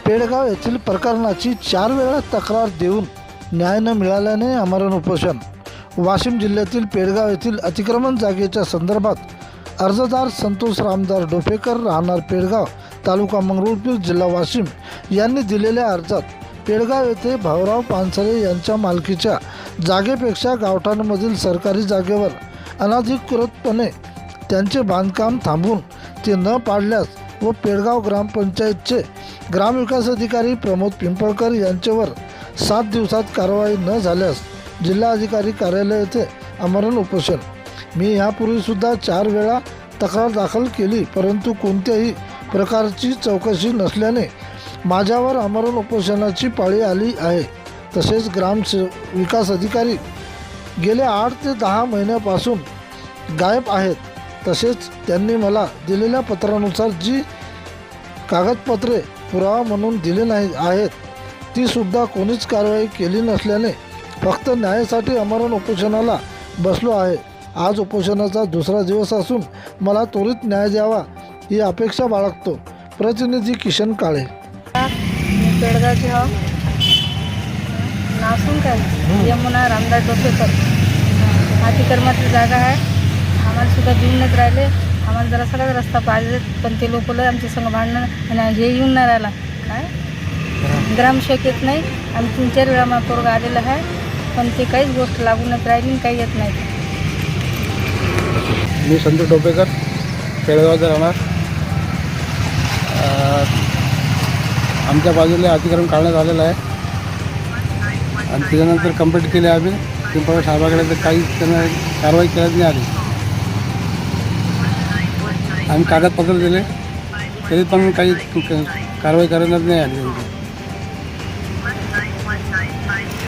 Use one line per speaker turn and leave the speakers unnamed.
पेडगाव येथील प्रकरणाची 4 वेळा तक्रार देऊन न्याय न मिळाल्याने आमरण उपोषण. वाशिम जिल्ह्यातील पेडगाव येथील अतिक्रमण जागेच्या संदर्भात अर्जदार संतोष रामदार डोफेकर राहणार पेडगाव तालुका मंगरुळपीर जिल्हा वाशिम यांनी दिलेल्या अर्जात पेडगाव येथे भाऊराव पानसरे यांच्या मालकीच्या जागेपेक्षा गावठाणामधील सरकारी जागेवर अनधिकृतपणे त्यांचे बांधकाम थांबवून ते न पाडल्यास व पेडगाव ग्रामपंचायतचे ग्रामविकास अधिकारी प्रमोद पिंपळकर यांच्यावर 7 दिवसात कारवाई न झाल्यास जिल्हाधिकारी कार्यालय येथे आमरण उपोषण. मी यापूर्वीसुद्धा 4 वेळा तक्रार दाखल केली, परंतु कोणत्याही प्रकारची चौकशी नसल्याने माझ्यावर आमरण उपोषणाची पाळी आली आहे. तसेच विकास अधिकारी गेल्या 8 ते 10 महिन्यापासून गायब आहेत. तसेच त्यांनी मला दिलेल्या पत्रानुसार जी कागदपत्रे पुरावा म्हणून दिले नाही आहेत ती सुद्धा कोणीच कारवाई केली नसल्याने फक्त न्यायासाठी आमरण उपोषणाला बसलो आहे. आज उपोषणाचा दुसरा दिवस असून मला त्वरित न्याय द्यावा ही अपेक्षा बाळगतो. प्रतिनिधी किशन काळे.
पेडगावचे हो नासून काय यमुना रामदार डोफेकर अतिक्रमणाची जागा आहे. आम्हाला सुद्धा देऊनच राहिले. आम्हाला जरा सगळा रस्ता पाहिजे, पण ते लोक लय आमच्या संग भांडणं आणि हे येऊन नाही राहिला. काय ग्रामसेवक येत नाही. आम्ही 3-4 वेळा महापौर आलेलं आहे, पण ते काहीच गोष्ट लागूनच राहिली, काही येत नाही.
मी संतोष डोफेकर पेडगावचा राहणार. आमच्या बाजूला अतिक्रमण काढण्यात आलेलं आहे आणि त्याच्यानंतर कंप्लीट केले आम्ही पिंपळ साहेबाकडे, तर काही त्यांना कारवाई करण्यात नाही आली. आम्ही कागदपत्र दिले तरी पण काही कारवाई करण्यात नाही आली.